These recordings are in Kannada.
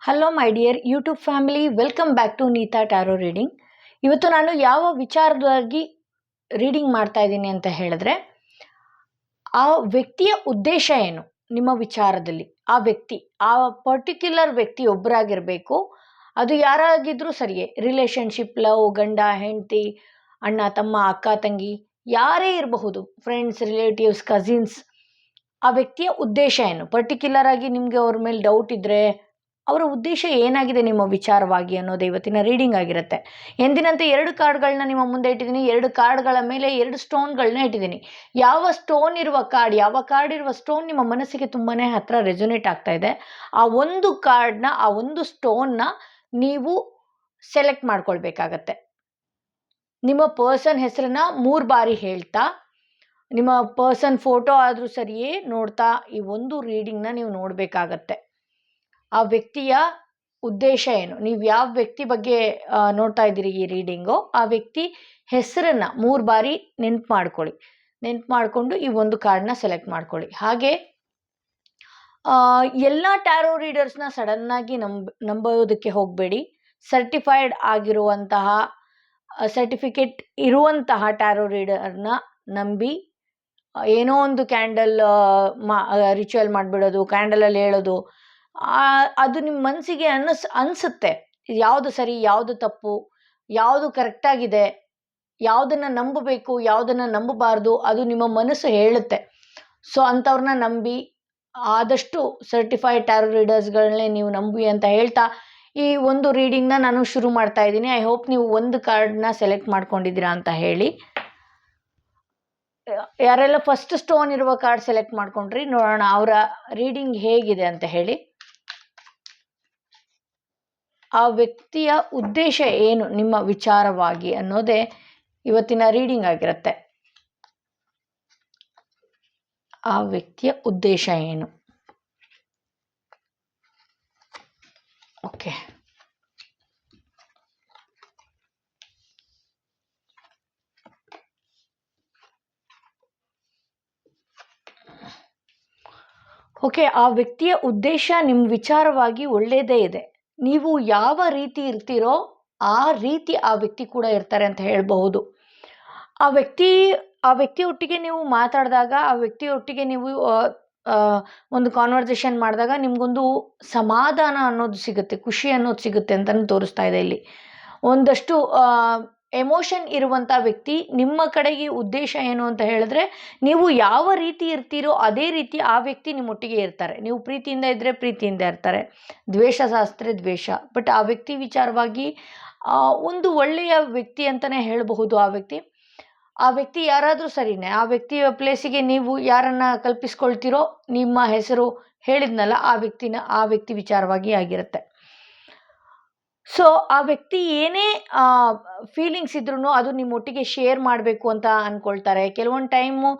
Hello my dear YouTube family, welcome back to Neeta tarot reading. ಇವತ್ತು ನಾನು ಯಾವ ವಿಚಾರವಾಗಿ ರೀಡಿಂಗ್ ಮಾಡ್ತಾ ಇದ್ದೀನಿ ಅಂತ ಹೇಳಿದ್ರೆ, ಆ ವ್ಯಕ್ತಿಯ ಉದ್ದೇಶ ಏನು ನಿಮ್ಮ ವಿಚಾರದಲ್ಲಿ. ಆ ಪರ್ಟಿಕ್ಯುಲರ್ ವ್ಯಕ್ತಿ ಒಬ್ಬರಾಗಿರಬೇಕು, ಅದು ಯಾರಾಗಿದ್ರೂ ಸರಿಯೇ. ರಿಲೇಷನ್ಶಿಪ್, ಲವ್, ಗಂಡ ಹೆಂಡತಿ, ಅಣ್ಣ ತಮ್ಮ, ಅಕ್ಕ ತಂಗಿ, ಯಾರೇ ಇರಬಹುದು, ಫ್ರೆಂಡ್ಸ್, ರಿಲೇಟಿವ್ಸ್, ಕಸಿನ್ಸ್. ಆ ವ್ಯಕ್ತಿಯ ಉದ್ದೇಶ ಏನು, ಪರ್ಟಿಕ್ಯುಲರ್ ಆಗಿ ನಿಮಗೆ ಅವ್ರ ಮೇಲೆ ಡೌಟ್ ಇದ್ದರೆ ಅವರ ಉದ್ದೇಶ ಏನಾಗಿದೆ ನಿಮ್ಮ ವಿಚಾರವಾಗಿ ಅನ್ನೋದು ಇವತ್ತಿನ ರೀಡಿಂಗ್ ಆಗಿರುತ್ತೆ. ಎಂದಿನಂತೆ 2 ಕಾರ್ಡ್ಗಳನ್ನ ನಿಮ್ಮ ಮುಂದೆ ಇಟ್ಟಿದ್ದೀನಿ. 2 ಕಾರ್ಡ್ಗಳ ಮೇಲೆ 2 ಸ್ಟೋನ್ಗಳನ್ನ ಇಟ್ಟಿದ್ದೀನಿ. ಯಾವ ಕಾರ್ಡ್ ಇರುವ ಸ್ಟೋನ್ ನಿಮ್ಮ ಮನಸ್ಸಿಗೆ ತುಂಬಾ ಹತ್ರ ರೆಸೊನೇಟ್ ಆಗ್ತಾ ಇದೆ, ಆ ಒಂದು ಕಾರ್ಡ್ನ, ಆ ಒಂದು ಸ್ಟೋನ್ನ ನೀವು ಸೆಲೆಕ್ಟ್ ಮಾಡ್ಕೊಳ್ಬೇಕಾಗತ್ತೆ. ನಿಮ್ಮ ಪರ್ಸನ್ ಹೆಸರನ್ನ 3 ಬಾರಿ ಹೇಳ್ತಾ, ನಿಮ್ಮ ಪರ್ಸನ್ ಫೋಟೋ ಆದರೂ ಸರಿಯೇ ನೋಡ್ತಾ ಈ ಒಂದು ರೀಡಿಂಗ್ನ ನೀವು ನೋಡಬೇಕಾಗತ್ತೆ. ಆ ವ್ಯಕ್ತಿಯ ಉದ್ದೇಶ ಏನು, ನೀವು ಯಾವ ವ್ಯಕ್ತಿ ಬಗ್ಗೆ ನೋಡ್ತಾ ಇದ್ದೀರಿ ಈ ರೀಡಿಂಗು, ಆ ವ್ಯಕ್ತಿ ಹೆಸರನ್ನು 3 ಬಾರಿ ನೆನ್ಪು ಮಾಡಿಕೊಂಡು ಈ ಒಂದು ಕಾರ್ಡ್ನ ಸೆಲೆಕ್ಟ್ ಮಾಡ್ಕೊಳ್ಳಿ. ಹಾಗೆ ಎಲ್ಲ ಟ್ಯಾರೋ ರೀಡರ್ಸ್ನ ಸಡನ್ನಾಗಿ ನಂಬೋದಕ್ಕೆ ಹೋಗಬೇಡಿ. ಸರ್ಟಿಫೈಡ್ ಆಗಿರುವಂತಹ, ಸರ್ಟಿಫಿಕೇಟ್ ಇರುವಂತಹ ಟ್ಯಾರೋ ರೀಡರ್ನ ನಂಬಿ ಏನೋ ಒಂದು ಕ್ಯಾಂಡಲ್ ರಿಚುವಲ್ ಮಾಡಿಬಿಡೋದು, ಕ್ಯಾಂಡಲಲ್ಲಿ ಹೇಳೋದು, ಅದು ನಿಮ್ಮ ಮನಸ್ಸಿಗೆ ಅನಿಸುತ್ತೆ ಯಾವುದು ಸರಿ, ಯಾವುದು ತಪ್ಪು, ಯಾವುದು ಕರೆಕ್ಟಾಗಿದೆ, ಯಾವುದನ್ನು ನಂಬಬೇಕು, ಯಾವುದನ್ನು ನಂಬಬಾರ್ದು, ಅದು ನಿಮ್ಮ ಮನಸ್ಸು ಹೇಳುತ್ತೆ. ಸೊ ಅಂಥವ್ರನ್ನ ನಂಬಿ, ಆದಷ್ಟು ಸರ್ಟಿಫೈಡ್ ಟ್ಯಾರೋ ರೀಡರ್ಸ್ಗಳನ್ನೇ ನೀವು ನಂಬಿ ಅಂತ ಹೇಳ್ತಾ ಈ ಒಂದು ರೀಡಿಂಗ್ನ ನಾನು ಶುರು ಮಾಡ್ತಾ ಇದ್ದೀನಿ. ಐ ಹೋಪ್ ನೀವು ಒಂದು ಕಾರ್ಡ್ನ ಸೆಲೆಕ್ಟ್ ಮಾಡ್ಕೊಂಡಿದ್ದೀರಾ ಅಂತ ಹೇಳಿ. ಯಾರೆಲ್ಲ ಫಸ್ಟ್ ಸ್ಟೋನ್ ಇರುವ ಕಾರ್ಡ್ ಸೆಲೆಕ್ಟ್ ಮಾಡ್ಕೊಂಡ್ರಿ, ನೋಡೋಣ ಅವರ ರೀಡಿಂಗ್ ಹೇಗಿದೆ ಅಂತ ಹೇಳಿ. ಆ ವ್ಯಕ್ತಿಯ ಉದ್ದೇಶ ಏನು ನಿಮ್ಮ ವಿಚಾರವಾಗಿ ಅನ್ನೋದೇ ಇವತ್ತಿನ ರೀಡಿಂಗ್ ಆಗಿರುತ್ತೆ. ಆ ವ್ಯಕ್ತಿಯ ಉದ್ದೇಶ ಏನು? ಓಕೆ, ಆ ವ್ಯಕ್ತಿಯ ಉದ್ದೇಶ ನಿಮ್ಮ ವಿಚಾರವಾಗಿ ಒಳ್ಳೆಯದೇ ಇದೆ. ನೀವು ಯಾವ ರೀತಿ ಇರ್ತೀರೋ ಆ ರೀತಿ ಆ ವ್ಯಕ್ತಿ ಕೂಡ ಇರ್ತಾರೆ ಅಂತ ಹೇಳಬಹುದು. ಆ ವ್ಯಕ್ತಿಯೊಟ್ಟಿಗೆ ನೀವು ಮಾತಾಡಿದಾಗ, ಆ ವ್ಯಕ್ತಿಯೊಟ್ಟಿಗೆ ನೀವು ಒಂದು ಕಾನ್ವರ್ಸೇಷನ್ ಮಾಡಿದಾಗ ನಿಮಗೊಂದು ಸಮಾಧಾನ ಅನ್ನೋದು ಸಿಗುತ್ತೆ, ಖುಷಿ ಅನ್ನೋದು ಸಿಗುತ್ತೆ ಅಂತಲೂ ತೋರಿಸ್ತಾ ಇದೆ ಇಲ್ಲಿ. ಒಂದಷ್ಟು ಎಮೋಷನ್ ಇರುವಂಥ ವ್ಯಕ್ತಿ. ನಿಮ್ಮ ಕಡೆಗೆ ಉದ್ದೇಶ ಏನು ಅಂತ ಹೇಳಿದ್ರೆ, ನೀವು ಯಾವ ರೀತಿ ಇರ್ತೀರೋ ಅದೇ ರೀತಿ ಆ ವ್ಯಕ್ತಿ ನಿಮ್ಮೊಟ್ಟಿಗೆ ಇರ್ತಾರೆ. ನೀವು ಪ್ರೀತಿಯಿಂದ ಇದ್ದರೆ ಪ್ರೀತಿಯಿಂದ ಇರ್ತಾರೆ, ದ್ವೇಷ ಶಾಸ್ತ್ರೆ ದ್ವೇಷ. ಬಟ್ ಆ ವ್ಯಕ್ತಿ ವಿಚಾರವಾಗಿ ಒಂದು ಒಳ್ಳೆಯ ವ್ಯಕ್ತಿ ಅಂತಲೇ ಹೇಳಬಹುದು. ಆ ವ್ಯಕ್ತಿ ಯಾರಾದರೂ ಸರಿನೇ. ಆ ವ್ಯಕ್ತಿಯ ಪ್ಲೇಸಿಗೆ ನೀವು ಯಾರನ್ನು ಕಲ್ಪಿಸ್ಕೊಳ್ತೀರೋ, ನಿಮ್ಮ ಹೆಸರು ಹೇಳಿದ್ನಲ್ಲ, ಆ ವ್ಯಕ್ತಿ ವಿಚಾರವಾಗಿ ಆಗಿರುತ್ತೆ. ಸೊ ಆ ವ್ಯಕ್ತಿ ಏನೇ ಫೀಲಿಂಗ್ಸ್ ಇದ್ರೂ ಅದು ನಿಮ್ಮೊಟ್ಟಿಗೆ ಶೇರ್ ಮಾಡಬೇಕು ಅಂತ ಅಂದ್ಕೊಳ್ತಾರೆ. ಕೆಲವೊಂದು ಟೈಮು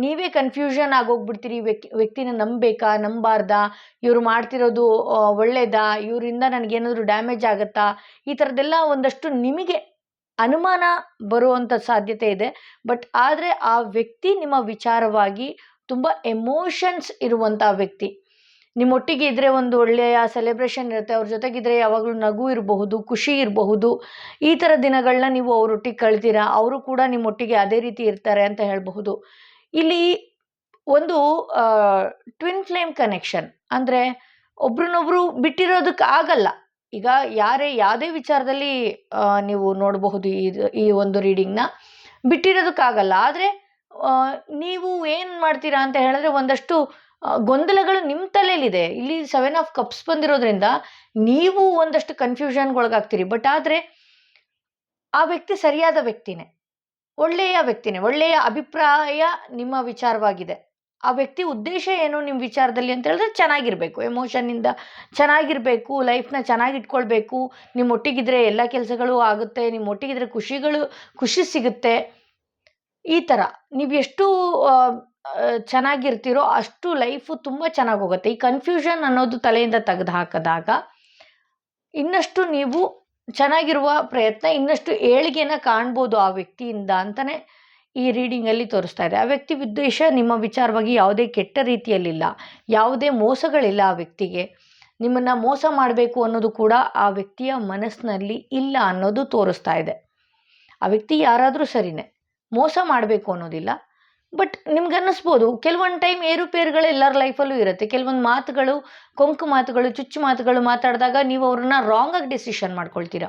ನೀವೇ ಕನ್ಫ್ಯೂಷನ್ ಆಗೋಗ್ಬಿಡ್ತೀರಿ, ವ್ಯಕ್ತಿನ ನಂಬಬೇಕಾ ನಂಬಾರ್ದಾ, ಇವರು ಮಾಡ್ತಿರೋದು ಒಳ್ಳೇದಾ, ಇವರಿಂದ ನನಗೇನಾದರೂ ಡ್ಯಾಮೇಜ್ ಆಗುತ್ತಾ, ಈ ಥರದ್ದೆಲ್ಲ ಒಂದಷ್ಟು ನಿಮಗೆ ಅನುಮಾನ ಬರುವಂಥ ಸಾಧ್ಯತೆ ಇದೆ. ಬಟ್ ಆದರೆ ಆ ವ್ಯಕ್ತಿ ನಿಮ್ಮ ವಿಚಾರವಾಗಿ ತುಂಬ ಎಮೋಷನ್ಸ್ ಇರುವಂಥ ವ್ಯಕ್ತಿ. ನಿಮ್ಮೊಟ್ಟಿಗೆ ಇದ್ದರೆ ಒಂದು ಒಳ್ಳೆಯ ಸೆಲೆಬ್ರೇಷನ್ ಇರುತ್ತೆ, ಅವ್ರ ಜೊತೆಗಿದ್ರೆ ಯಾವಾಗಲೂ ನಗು ಇರಬಹುದು, ಖುಷಿ ಇರಬಹುದು. ಈ ಥರ ದಿನಗಳನ್ನ ನೀವು ಅವರೊಟ್ಟಿಗೆ ಕಳ್ತೀರಾ, ಅವರು ಕೂಡ ನಿಮ್ಮೊಟ್ಟಿಗೆ ಅದೇ ರೀತಿ ಇರ್ತಾರೆ ಅಂತ ಹೇಳಬಹುದು. ಇಲ್ಲಿ ಒಂದು ಟ್ವಿನ್ ಫ್ಲೇಮ್ ಕನೆಕ್ಷನ್ ಅಂದರೆ ಒಬ್ರನ್ನೊಬ್ರು ಬಿಟ್ಟಿರೋದಕ್ಕೆ ಆಗಲ್ಲ. ಈಗ ಯಾವುದೇ ವಿಚಾರದಲ್ಲಿ ನೀವು ನೋಡಬಹುದು ಈ ಒಂದು ರೀಡಿಂಗ್ನ, ಬಿಟ್ಟಿರೋದಕ್ಕಾಗಲ್ಲ. ಆದರೆ ನೀವು ಏನು ಮಾಡ್ತೀರಾ ಅಂತ ಹೇಳಿದ್ರೆ, ಒಂದಷ್ಟು ಗೊಂದಲಗಳು ನಿಮ್ಮ ತಲೆಯಲ್ಲಿದೆ. ಇಲ್ಲಿ 7 ಆಫ್ ಕಪ್ಸ್ ಬಂದಿರೋದ್ರಿಂದ ನೀವು ಒಂದಷ್ಟು ಕನ್ಫ್ಯೂಷನ್ಗೊಳಗಾಗ್ತೀರಿ. ಬಟ್ ಆದರೆ ಆ ವ್ಯಕ್ತಿ ಸರಿಯಾದ ವ್ಯಕ್ತಿನೇ, ಒಳ್ಳೆಯ ವ್ಯಕ್ತಿನೇ, ಒಳ್ಳೆಯ ಅಭಿಪ್ರಾಯ ನಿಮ್ಮ ವಿಚಾರವಾಗಿದೆ. ಆ ವ್ಯಕ್ತಿ ಉದ್ದೇಶ ಏನು ನಿಮ್ಮ ವಿಚಾರದಲ್ಲಿ ಅಂತ ಹೇಳಿದ್ರೆ, ಚೆನ್ನಾಗಿರಬೇಕು, ಎಮೋಷನ್ನಿಂದ ಚೆನ್ನಾಗಿರಬೇಕು, ಲೈಫ್ನ ಚೆನ್ನಾಗಿಟ್ಕೊಳ್ಬೇಕು, ನಿಮ್ಮೊಟ್ಟಿಗಿದ್ರೆ ಎಲ್ಲ ಕೆಲಸಗಳು ಆಗುತ್ತೆ, ನಿಮ್ಮೊಟ್ಟಿಗಿದ್ರೆ ಖುಷಿ ಸಿಗುತ್ತೆ. ಈ ಥರ ನೀವು ಎಷ್ಟು ಚೆನ್ನಾಗಿರ್ತೀರೋ ಅಷ್ಟು ಲೈಫು ತುಂಬ ಚೆನ್ನಾಗಿ ಹೋಗುತ್ತೆ. ಈ ಕನ್ಫ್ಯೂಷನ್ ಅನ್ನೋದು ತಲೆಯಿಂದ ತೆಗೆದು ಹಾಕಿದಾಗ ಇನ್ನಷ್ಟು ನೀವು ಚೆನ್ನಾಗಿರುವ ಪ್ರಯತ್ನ, ಇನ್ನಷ್ಟು ಏಳಿಗೆನ ಕಾಣ್ಬೋದು ಆ ವ್ಯಕ್ತಿಯಿಂದ ಅಂತಲೇ ಈ ರೀಡಿಂಗಲ್ಲಿ ತೋರಿಸ್ತಾ ಇದೆ. ಆ ವ್ಯಕ್ತಿ ಉದ್ದೇಶ ನಿಮ್ಮ ವಿಚಾರವಾಗಿ ಯಾವುದೇ ಕೆಟ್ಟ ರೀತಿಯಲ್ಲಿಲ್ಲ, ಯಾವುದೇ ಮೋಸಗಳಿಲ್ಲ ಆ ವ್ಯಕ್ತಿಗೆ. ನಿಮ್ಮನ್ನು ಮೋಸ ಮಾಡಬೇಕು ಅನ್ನೋದು ಕೂಡ ಆ ವ್ಯಕ್ತಿಯ ಮನಸ್ಸಿನಲ್ಲಿ ಇಲ್ಲ ಅನ್ನೋದು ತೋರಿಸ್ತಾ ಇದೆ. ಆ ವ್ಯಕ್ತಿ ಯಾರಾದರೂ ಸರಿನೇ, ಮೋಸ ಮಾಡಬೇಕು ಅನ್ನೋದಿಲ್ಲ. ಬಟ್ ನಿಮ್ಗೆ ಅನ್ನಿಸ್ಬೋದು ಕೆಲವೊಂದು ಟೈಮ್ ಏರುಪೇರುಗಳು ಎಲ್ಲರ ಲೈಫಲ್ಲೂ ಇರುತ್ತೆ. ಕೆಲವೊಂದು ಮಾತುಗಳು, ಕೊಂಕು ಮಾತುಗಳು, ಚುಚ್ಚು ಮಾತುಗಳು ಮಾತಾಡಿದಾಗ ನೀವು ಅವ್ರನ್ನ ರಾಂಗಾಗಿ ಡಿಸಿಷನ್ ಮಾಡ್ಕೊಳ್ತೀರ.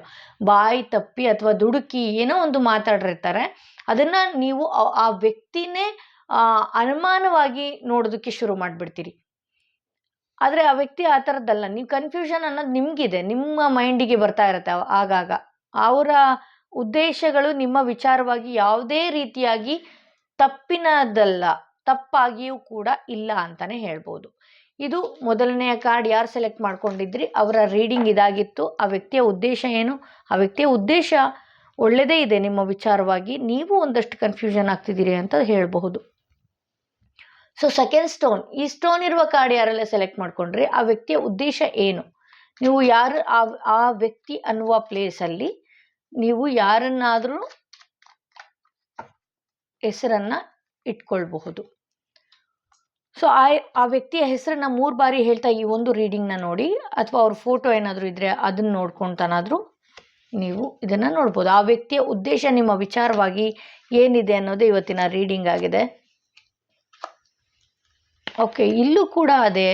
ಬಾಯಿ ತಪ್ಪಿ ಅಥವಾ ದುಡುಕಿ ಏನೋ ಒಂದು ಮಾತಾಡಿರ್ತಾರೆ, ಅದನ್ನು ನೀವು ಆ ವ್ಯಕ್ತಿನೇ ಅನುಮಾನವಾಗಿ ನೋಡೋದಕ್ಕೆ ಶುರು ಮಾಡಿಬಿಡ್ತೀರಿ. ಆದರೆ ಆ ವ್ಯಕ್ತಿ ಆ ಥರದ್ದಲ್ಲ. ನೀವು ಕನ್ಫ್ಯೂಷನ್ ಅನ್ನೋದು ನಿಮಗಿದೆ, ನಿಮ್ಮ ಮೈಂಡಿಗೆ ಬರ್ತಾ ಇರುತ್ತೆ ಆಗಾಗ. ಅವರ ಉದ್ದೇಶಗಳು ನಿಮ್ಮ ವಿಚಾರವಾಗಿ ಯಾವುದೇ ರೀತಿಯಾಗಿ ತಪ್ಪಿನದಲ್ಲ, ತಪ್ಪಾಗಿಯೂ ಕೂಡ ಇಲ್ಲ ಅಂತಲೇ ಹೇಳ್ಬೋದು. ಇದು ಮೊದಲನೆಯ ಕಾರ್ಡ್. ಯಾರು ಸೆಲೆಕ್ಟ್ ಮಾಡ್ಕೊಂಡಿದ್ರಿ ಅವರ ರೀಡಿಂಗ್ ಇದಾಗಿತ್ತು. ಆ ವ್ಯಕ್ತಿಯ ಉದ್ದೇಶ ಏನು? ಆ ವ್ಯಕ್ತಿಯ ಉದ್ದೇಶ ಒಳ್ಳೆಯದೇ ಇದೆ ನಿಮ್ಮ ವಿಚಾರವಾಗಿ. ನೀವು ಒಂದಷ್ಟು ಕನ್ಫ್ಯೂಷನ್ ಆಗ್ತಿದ್ದೀರಿ ಅಂತ ಹೇಳಬಹುದು. ಸೊ ಸೆಕೆಂಡ್ ಸ್ಟೋನ್, ಈ ಸ್ಟೋನ್ ಇರುವ ಕಾರ್ಡ್ ಯಾರೆಲ್ಲ ಸೆಲೆಕ್ಟ್ ಮಾಡ್ಕೊಂಡ್ರಿ, ಆ ವ್ಯಕ್ತಿಯ ಉದ್ದೇಶ ಏನು? ನೀವು ಯಾರು ಆ ವ್ಯಕ್ತಿ ಅನ್ನುವ ಪ್ಲೇಸಲ್ಲಿ ನೀವು ಯಾರನ್ನಾದರೂ ಹೆಸರನ್ನು ಇಟ್ಕೊಳ್ಬಹುದು. ಸೊ ಆ ವ್ಯಕ್ತಿಯ ಹೆಸರನ್ನ 3 ಬಾರಿ ಹೇಳ್ತಾ ಈ ಒಂದು ರೀಡಿಂಗ್ನ ನೋಡಿ, ಅಥವಾ ಅವ್ರ ಫೋಟೋ ಏನಾದರೂ ಇದ್ದರೆ ಅದನ್ನು ನೋಡ್ಕೊತಾನಾದರೂ ನೀವು ಇದನ್ನು ನೋಡ್ಬೋದು. ಆ ವ್ಯಕ್ತಿಯ ಉದ್ದೇಶ ನಿಮ್ಮ ವಿಚಾರವಾಗಿ ಏನಿದೆ ಅನ್ನೋದು ಇವತ್ತಿನ ರೀಡಿಂಗ್ ಆಗಿದೆ. ಓಕೆ, ಇಲ್ಲೂ ಕೂಡ ಅದೇ.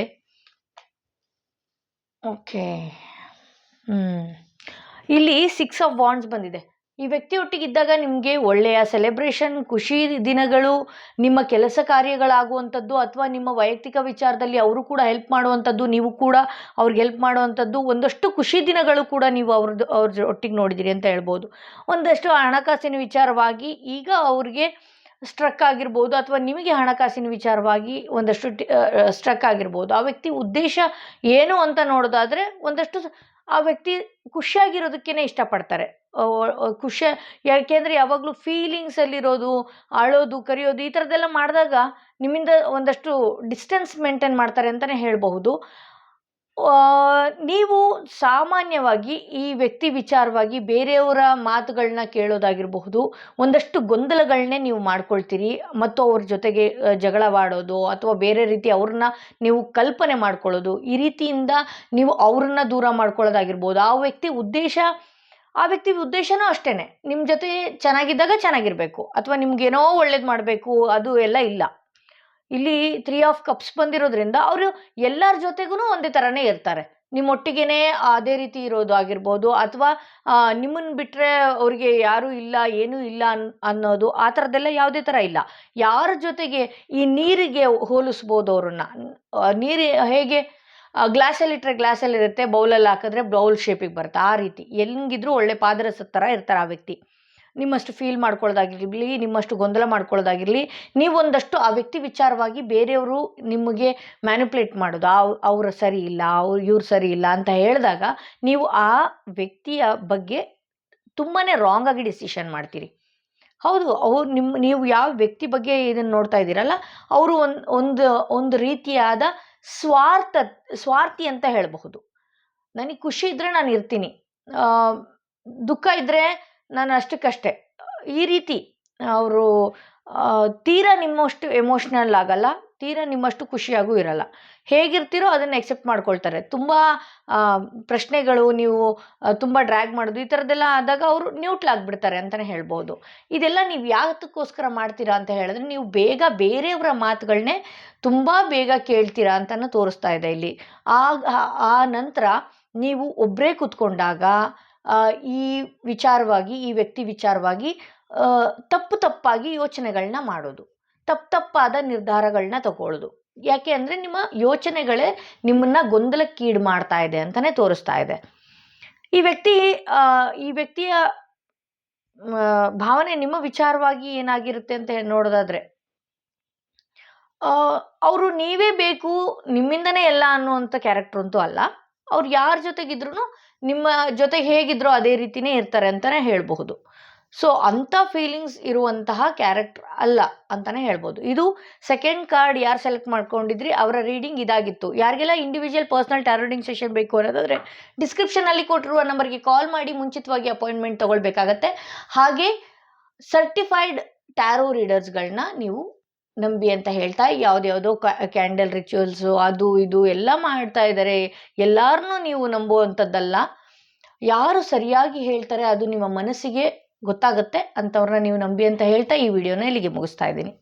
ಓಕೆ, ಇಲ್ಲಿ 6 ಆಫ್ ವಾಂಡ್ಸ್ ಬಂದಿದೆ. ಈ ವ್ಯಕ್ತಿಯೊಟ್ಟಿಗಿದ್ದಾಗ ನಿಮಗೆ ಒಳ್ಳೆಯ ಸೆಲೆಬ್ರೇಷನ್, ಖುಷಿ ದಿನಗಳು, ನಿಮ್ಮ ಕೆಲಸ ಕಾರ್ಯಗಳಾಗುವಂಥದ್ದು, ಅಥವಾ ನಿಮ್ಮ ವೈಯಕ್ತಿಕ ವಿಚಾರದಲ್ಲಿ ಅವರು ಕೂಡ ಹೆಲ್ಪ್ ಮಾಡುವಂಥದ್ದು, ನೀವು ಕೂಡ ಅವ್ರಿಗೆ ಹೆಲ್ಪ್ ಮಾಡುವಂಥದ್ದು, ಒಂದಷ್ಟು ಖುಷಿ ದಿನಗಳು ಕೂಡ ನೀವು ಅವ್ರ ಒಟ್ಟಿಗೆ ನೋಡಿದ್ದೀರಿ ಅಂತ ಹೇಳ್ಬೋದು. ಒಂದಷ್ಟು ಹಣಕಾಸಿನ ವಿಚಾರವಾಗಿ ಈಗ ಅವ್ರಿಗೆ ಸ್ಟ್ರಕ್ ಆಗಿರ್ಬೋದು, ಅಥವಾ ನಿಮಗೆ ಹಣಕಾಸಿನ ವಿಚಾರವಾಗಿ ಒಂದಷ್ಟು ಸ್ಟ್ರಕ್ ಆಗಿರ್ಬೋದು. ಆ ವ್ಯಕ್ತಿ ಉದ್ದೇಶ ಏನು ಅಂತ ನೋಡೋದಾದರೆ, ಒಂದಷ್ಟು ಆ ವ್ಯಕ್ತಿ ಖುಷಿಯಾಗಿರೋದಕ್ಕೇ ಇಷ್ಟಪಡ್ತಾರೆ. ಯಾಕೆಂದರೆ ಯಾವಾಗಲೂ ಫೀಲಿಂಗ್ಸಲ್ಲಿರೋದು, ಅಳೋದು, ಕರೆಯೋದು ಈ ಥರದ್ದೆಲ್ಲ ಮಾಡಿದಾಗ ನಿಮ್ಮಿಂದ ಒಂದಷ್ಟು ಡಿಸ್ಟೆನ್ಸ್ ಮೇಂಟೈನ್ ಮಾಡ್ತಾರೆ ಅಂತಲೇ ಹೇಳಬಹುದು. ನೀವು ಸಾಮಾನ್ಯವಾಗಿ ಈ ವ್ಯಕ್ತಿ ವಿಚಾರವಾಗಿ ಬೇರೆಯವರ ಮಾತುಗಳನ್ನ ಕೇಳೋದಾಗಿರಬಹುದು, ಒಂದಷ್ಟು ಗೊಂದಲಗಳನ್ನೇ ನೀವು ಮಾಡ್ಕೊಳ್ತೀರಿ, ಮತ್ತು ಅವ್ರ ಜೊತೆಗೆ ಜಗಳವಾಡೋದು ಅಥವಾ ಬೇರೆ ರೀತಿ ಅವ್ರನ್ನ ನೀವು ಕಲ್ಪನೆ ಮಾಡ್ಕೊಳ್ಳೋದು, ಈ ರೀತಿಯಿಂದ ನೀವು ಅವ್ರನ್ನ ದೂರ ಮಾಡ್ಕೊಳ್ಳೋದಾಗಿರ್ಬೋದು. ಆ ವ್ಯಕ್ತಿ ಉದ್ದೇಶನೂ ಅಷ್ಟೇ, ನಿಮ್ಮ ಜೊತೆ ಚೆನ್ನಾಗಿದ್ದಾಗ ಚೆನ್ನಾಗಿರಬೇಕು, ಅಥವಾ ನಿಮ್ಗೇನೋ ಒಳ್ಳೇದು ಮಾಡಬೇಕು, ಅದು ಎಲ್ಲ ಇಲ್ಲ. ಇಲ್ಲಿ 3 ಆಫ್ ಕಪ್ಸ್ ಬಂದಿರೋದ್ರಿಂದ ಅವರು ಎಲ್ಲರ ಜೊತೆಗೂ ಒಂದೇ ಥರನೇ ಇರ್ತಾರೆ. ನಿಮ್ಮೊಟ್ಟಿಗೆ ಅದೇ ರೀತಿ ಇರೋದು ಆಗಿರ್ಬೋದು, ಅಥವಾ ನಿಮ್ಮನ್ನು ಬಿಟ್ಟರೆ ಅವ್ರಿಗೆ ಯಾರೂ ಇಲ್ಲ, ಏನೂ ಇಲ್ಲ ಅನ್ನೋದು, ಆ ಥರದ್ದೆಲ್ಲ ಯಾವುದೇ ಥರ ಇಲ್ಲ. ಯಾರ ಜೊತೆಗೆ ಈ ನೀರಿಗೆ ಹೋಲಿಸ್ಬೋದು ಅವ್ರನ್ನ. ನೀರು ಹೇಗೆ ಗ್ಲಾಸಲ್ಲಿಟ್ಟರೆ ಗ್ಲಾಸಲ್ಲಿರುತ್ತೆ, ಬೌಲಲ್ಲಿ ಹಾಕಿದ್ರೆ ಬೌಲ್ ಶೇಪಿಗೆ ಬರುತ್ತೆ, ಆ ರೀತಿ ಹೆಂಗಿದ್ರೂ ಒಳ್ಳೆ ಪಾದರಸದ ಥರ ಇರ್ತಾರೆ ಆ ವ್ಯಕ್ತಿ. ನಿಮ್ಮಷ್ಟು ಫೀಲ್ ಮಾಡ್ಕೊಳ್ಳೋದಾಗಿರಲಿ, ನಿಮ್ಮಷ್ಟು ಗೊಂದಲ ಮಾಡ್ಕೊಳ್ಳೋದಾಗಿರಲಿ, ನೀವೊಂದಷ್ಟು ಆ ವ್ಯಕ್ತಿ ವಿಚಾರವಾಗಿ ಬೇರೆಯವರು ನಿಮಗೆ ಮ್ಯಾನಿಪ್ಯುಲೇಟ್ ಮಾಡೋದು, ಅವರು ಸರಿ ಇಲ್ಲ, ಇವ್ರು ಸರಿ ಇಲ್ಲ ಅಂತ ಹೇಳಿದಾಗ ನೀವು ಆ ವ್ಯಕ್ತಿಯ ಬಗ್ಗೆ ತುಂಬಾ ರಾಂಗಾಗಿ ಡಿಸಿಷನ್ ಮಾಡ್ತೀರಿ. ಹೌದು, ನೀವು ಯಾವ ವ್ಯಕ್ತಿ ಬಗ್ಗೆ ಇದನ್ನು ನೋಡ್ತಾ ಇದ್ದೀರಲ್ಲ, ಅವರು ಒಂದು ರೀತಿಯಾದ ಸ್ವಾರ್ಥಿ ಅಂತ ಹೇಳಬಹುದು. ನನಗೆ ಖುಷಿ ಇದ್ದರೆ ನಾನು ಇರ್ತೀನಿ, ದುಃಖ ಇದ್ದರೆ ನಾನು ಅಷ್ಟಕ್ಕಷ್ಟೇ, ಈ ರೀತಿ ಅವರು ತೀರಾ ನಿಮ್ಮಷ್ಟು ಎಮೋಷ್ನಲ್ ಆಗಲ್ಲ, ತೀರಾ ನಿಮ್ಮಷ್ಟು ಖುಷಿಯಾಗೂ ಇರಲ್ಲ. ಹೇಗಿರ್ತೀರೋ ಅದನ್ನು ಎಕ್ಸೆಪ್ಟ್ ಮಾಡ್ಕೊಳ್ತಾರೆ. ತುಂಬ ಪ್ರಶ್ನೆಗಳು, ನೀವು ತುಂಬ ಡ್ರ್ಯಾಗ್ ಮಾಡೋದು, ಈ ಥರದ್ದೆಲ್ಲ ಆದಾಗ ಅವರು ನ್ಯೂಟ್ಲ್ ಆಗಿಬಿಡ್ತಾರೆ ಅಂತಲೇ ಹೇಳ್ಬೋದು. ಇದೆಲ್ಲ ನೀವು ಯಾತಕ್ಕೋಸ್ಕರ ಮಾಡ್ತೀರಾ ಅಂತ ಹೇಳಿದ್ರೆ, ನೀವು ಬೇರೆಯವರ ಮಾತುಗಳನ್ನೇ ತುಂಬ ಬೇಗ ಕೇಳ್ತೀರಾ ಅಂತಲೂ ತೋರಿಸ್ತಾ ಇದೆ ಇಲ್ಲಿ. ಆ ನಂತರ ನೀವು ಒಬ್ಬರೇ ಕೂತ್ಕೊಂಡಾಗ ಈ ವ್ಯಕ್ತಿ ವಿಚಾರವಾಗಿ ತಪ್ಪಾಗಿ ಯೋಚನೆಗಳನ್ನ ಮಾಡೋದು, ತಪ್ಪಾದ ನಿರ್ಧಾರಗಳನ್ನ ತಗೊಳ್ಳೋದು. ಯಾಕೆ ಅಂದರೆ ನಿಮ್ಮ ಯೋಚನೆಗಳೇ ನಿಮ್ಮನ್ನು ಗೊಂದಲಕ್ಕೀಡು ಮಾಡ್ತಾ ಇದೆ ಅಂತಲೇ ತೋರಿಸ್ತಾ ಇದೆ. ಈ ವ್ಯಕ್ತಿಯ ಭಾವನೆ ನಿಮ್ಮ ವಿಚಾರವಾಗಿ ಏನಾಗಿರುತ್ತೆ ಅಂತ ಹೇಳಿ ನೋಡೋದಾದ್ರೆ, ಅವರು ನೀವೇ ಬೇಕು, ನಿಮ್ಮಿಂದನೇ ಎಲ್ಲ ಅನ್ನುವಂಥ ಕ್ಯಾರೆಕ್ಟರ್ ಅಂತೂ ಅಲ್ಲ. ಅವ್ರು ಯಾರ ಜೊತೆಗಿದ್ರು ನಿಮ್ಮ ಜೊತೆಗೆ ಹೇಗಿದ್ರೋ ಅದೇ ರೀತಿಯೇ ಇರ್ತಾರೆ ಅಂತಲೇ ಹೇಳಬಹುದು. ಸೊ ಅಂಥ ಫೀಲಿಂಗ್ಸ್ ಇರುವಂತಹ ಕ್ಯಾರೆಕ್ಟರ್ ಅಲ್ಲ ಅಂತಲೇ ಹೇಳ್ಬೋದು. ಇದು ಸೆಕೆಂಡ್ ಕಾರ್ಡ್. ಯಾರು ಸೆಲೆಕ್ಟ್ ಮಾಡ್ಕೊಂಡಿದ್ರಿ ಅವರ ರೀಡಿಂಗ್ ಇದಾಗಿತ್ತು. ಯಾರಿಗೆಲ್ಲ individual personal tarot reading session ಬೇಕು ಅನ್ನೋದಾದರೆ ಡಿಸ್ಕ್ರಿಪ್ಷನಲ್ಲಿ ಕೊಟ್ಟಿರುವ ನಂಬರ್ಗೆ ಕಾಲ್ ಮಾಡಿ ಮುಂಚಿತವಾಗಿ ಅಪಾಯಿಂಟ್ಮೆಂಟ್ ತೊಗೊಳ್ಬೇಕಾಗತ್ತೆ. ಹಾಗೆ ಸರ್ಟಿಫೈಡ್ ಟ್ಯಾರೋ ರೀಡರ್ಸ್ಗಳನ್ನ ನೀವು ನಂಬಿ ಅಂತ ಹೇಳ್ತಾ ಯಾವುದ್ಯಾವುದೋ ಕ್ಯಾಂಡಲ್ ರಿಚುವಲ್ಸು ಅದು ಇದು ಎಲ್ಲ ಮಾಡ್ತಾ ಇದ್ದಾರೆ. ಎಲ್ಲರನ್ನೂ ನೀವು ನಂಬುವಂಥದ್ದಲ್ಲ. ಯಾರು ಸರಿಯಾಗಿ ಹೇಳ್ತಾರೆ ಅದು ನಿಮ್ಮ ಮನಸ್ಸಿಗೆ ಗೊತ್ತಾಗುತ್ತೆ, ಅಂಥವ್ರನ್ನ ನೀವು ನಂಬಿ ಅಂತ ಹೇಳ್ತಾ ಈ ವಿಡಿಯೋನ ಇಲ್ಲಿಗೆ ಮುಗಿಸ್ತಾ ಇದ್ದೀನಿ.